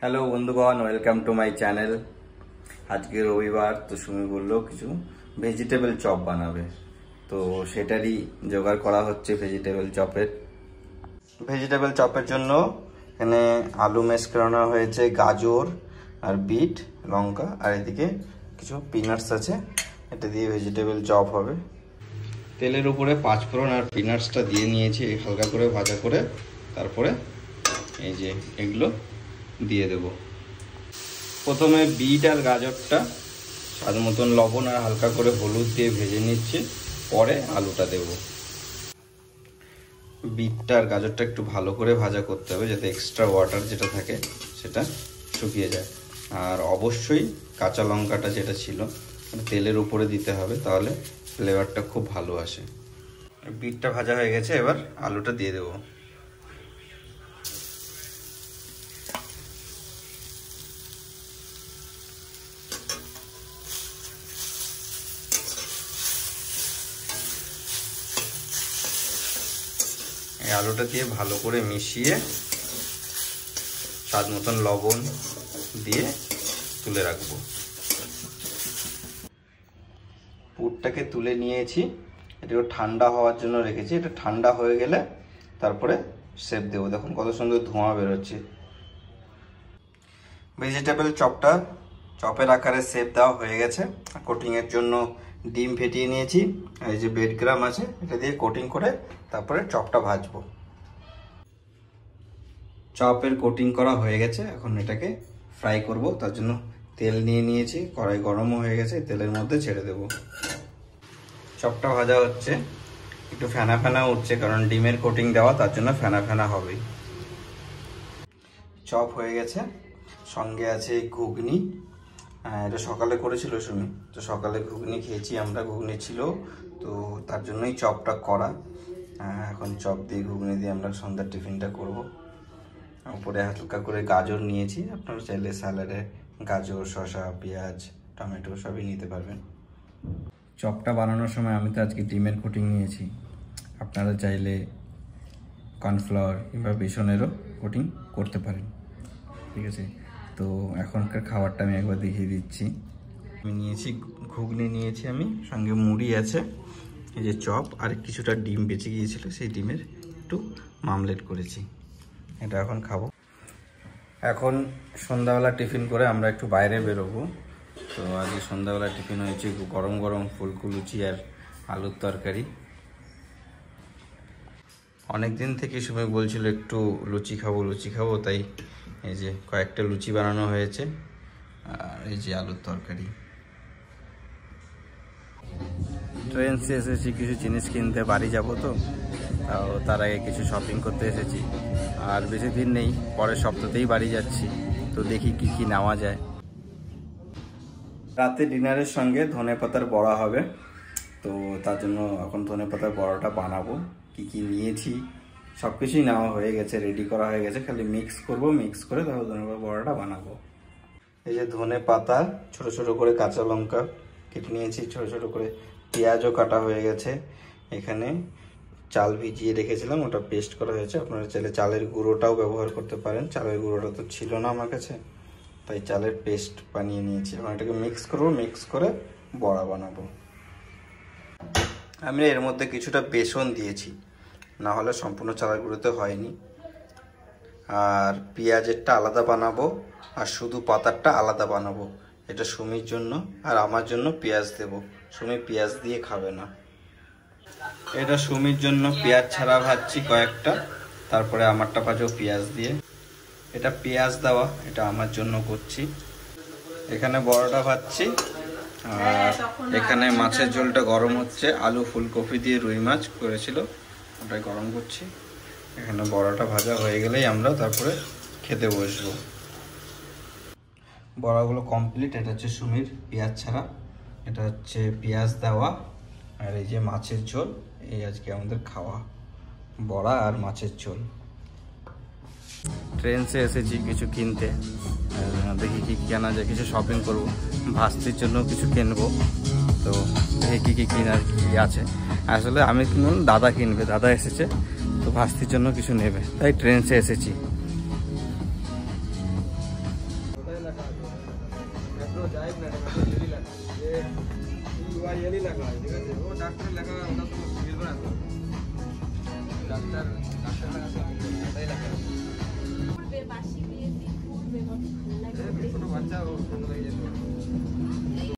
Hello বন্ধুগণ, welcome to my channel. আজকে রবিবার, তো সুমি বললো কিছু ভেজিটেবল চপ বানাবে, তো সেটারই জোগাড় করা হচ্ছে। ভেজিটেবল চপের জন্য এখানে আলু ম্যাশ করানো হয়েছে, গাজর আর বিট, লঙ্কা, আর এদিকে কিছু পিনাটস আছে। এটা দিয়ে ভেজিটেবল চপ হবে। তেলের উপরে পাঁচফোড়ন আর পিনাটসটা দিয়ে নিয়েছি হালকা করে ভাজা করে, তারপরে এই যে এগুলো দিয়ে দেব। প্রথমে বিট আর গাজরটা স্বাদ মতন লবণ আর হালকা করে হলুদ দিয়ে ভেজে নিচ্ছে, পরে আলুটা দেব। বিটটা আর গাজরটা একটু ভালো করে ভাজা করতে হবে, যাতে এক্সট্রা ওয়াটার যেটা থাকে সেটা শুকিয়ে যায়। আর অবশ্যই কাঁচা লঙ্কাটা যেটা ছিল তেলের উপরে দিতে হবে, তাহলে ফ্লেভারটা খুব ভালো আসে। বিটটা ভাজা হয়ে গেছে, এবার আলুটা দিয়ে দেবো। এই আলুটা দিয়ে ভালো করে মিশিয়ে স্বাদ মতন লবণ দিয়ে তুলে রাখবো। পুরটাকে তুলে নিয়েছি, এটাকে ঠান্ডা হওয়ার জন্য রেখেছি। এটা ঠান্ডা হয়ে গেলে তারপরে শেপ দেবো। দেখুন কত সুন্দর ধোঁয়া বেরোচ্ছে। ভেজিটেবল চপটা চপের আকারে শেপ দেওয়া হয়ে গেছে। কোটিংয়ের জন্য ডিম ফেটিয়ে নিয়েছি, আর এই যে ব্রেড ক্রাম্ব আছে এটা দিয়ে কোটিং করে তারপরে চপটা ভাজবো। চপের কোটিং করা হয়ে গেছে, এখন এটাকে ফ্রাই করব। তার জন্য তেল নিয়ে নিয়েছি, কড়াই গরমও হয়ে গেছে, তেলের মধ্যে ছেড়ে দেব। চপটা ভাজা হচ্ছে, একটু ফেনা ফেনা উঠছে, কারণ ডিমের কোটিং দেওয়া, তার জন্য ফেনা ফেনা হবেই। চপ হয়ে গেছে, সঙ্গে আছে ঘুগনি। এটা সকালে করেছিল সুমি, তো সকালে ঘুগনি খেয়েছি আমরা, ঘুগনি ছিল, তো তার জন্যই চপটা করা। এখন চপ দিয়ে ঘুগনি দিয়ে আমরা সন্ধ্যার টিফিনটা করব। উপরে হালকা করে গাজর নিয়েছি, আপনারা চাইলে স্যালাডে গাজর, শসা, পেঁয়াজ, টমেটো সবই নিতে পারবেন। চপটা বানানোর সময় আমি তো আজকে ডিমের কোটিং নিয়েছি, আপনারা চাইলে কর্নফ্লাওয়ার কিংবা বেসনেরও কোটিং করতে পারেন। ঠিক আছে, তো এখনকার খাবারটা আমি একবার দেখিয়ে দিচ্ছি। আমি নিয়েছি ঘুগনি নিয়েছি, আমি সঙ্গে মুড়ি আছে, এই যে চপ, আর কিছুটা ডিম বেঁচে গিয়েছিল, সেই ডিমের একটু মামলেট করেছি। এটা এখন খাবো। এখন সন্ধ্যাবেলা টিফিন করে আমরা একটু বাইরে বেরোবো। তো আজকে সন্ধ্যাবেলা টিফিন হয়েছে গরম গরম ফুলকো লুচি আর আলুর তরকারি। অনেক দিন থেকে সময় বলছিল একটু লুচি খাবো, তাই এই যে কয়েকটা লুচি বানানো হয়েছে, আর এই যে আলুর তরকারি। ট্রেনসে এসেছি কিছু জিনিস কিনতে, বাড়ি যাব, তো তার আগে কিছু শপিং করতে এসেছি। আর বেশি দিন নেই, পরের সপ্তাহতেই বাড়ি যাচ্ছি, তো দেখি কি কি নেওয়া যায়। রাতে ডিনারের সঙ্গে ধনেপাতার বড়া হবে, তো তার জন্য এখন ধনেপাতার বড়াটা বানাবো। কি কি নিয়েছি সব কিছুই নেওয়া হয়ে গেছে, রেডি করা হয়ে গেছে, খালি মিক্স করব, মিক্স করে তারপর ধনেপাতার বড়াটা বানাবো। এই যে ধনে পাতা, ছোট ছোট করে কাঁচা লঙ্কা কেটে নিয়েছি, ছোট ছোট করে পেঁয়াজও কাটা হয়ে গেছে। এখানে চাল ভিজিয়ে রেখেছিলাম, ওটা পেস্ট করা হয়েছে। আপনারা চাইলে চালের গুঁড়োটাও ব্যবহার করতে পারেন, চালের গুঁড়োটা তো ছিল না আমার কাছে, তাই চালের পেস্ট বানিয়ে নিয়েছি। এখন এটাকে মিক্স করব, মিক্স করে বড়া বানাবো। আমি এর মধ্যে কিছুটা বেসন দিয়েছি, না হলে সম্পূর্ণ চালের গুঁড়োতে হয়নি। আর পেঁয়াজেরটা আলাদা বানাবো, আর শুধু পাতারটা আলাদা বানাবো। এটা সুমির জন্য, আর আমার জন্য পেঁয়াজ দেব। সুমি পেঁয়াজ দিয়ে খাবে না। এটা সুমির জন্য পেঁয়াজ ছাড়া ভাজছি কয়েকটা, তারপরে আমারটা ভাজবো পেঁয়াজ দিয়ে। এটা পেঁয়াজ দেওয়া, এটা আমার জন্য করছি। এখানে বড়াটা ভাজছি, আর এখানে মাছের ঝোলটা গরম হচ্ছে। আলু ফুলকপি দিয়ে রুই মাছ করেছিল, ওটাই গরম করছি। এখানে বড়াটা ভাজা হয়ে গেলেই আমরা তারপরে খেতে বসবো। বড়াগুলো কমপ্লিট। এটা হচ্ছে সুমির পেঁয়াজ ছাড়া, এটা হচ্ছে পেঁয়াজ দেওয়া, আর এই যে মাছের ঝোল। এই আজকে আমাদের খাওয়া বড়া আর মাছের ঝোল। ট্রেনসে এসেছি কিছু কিনতে, দেখি কি কেনা যায়। কিছু শপিং করব, ভাস্তির জন্য কিছু কিনবো, তো দেখি কি কেনার কি আছে। আসলে আমি কিনব, দাদা কিনবে, দাদা এসেছে, তো ভাস্তির জন্য কিছু নেবে, তাই ট্রেনসে এসেছি। লেখা আছে মেট্রো যাই না মেট্রো এলি লেখা যে ইউআই এলি লেখা আছে ঠিক আছে ও ডাক্তার লেখা ওটা তো মিলবে না তো ডাক্তার ডাক্তার লেখা তো মিলবে না ওটাই লেখা আছে বাসি দিয়ে দিন পড়বে কত ভালো লাগে ছোট বাচ্চা ও সুন্দর হয়ে যেত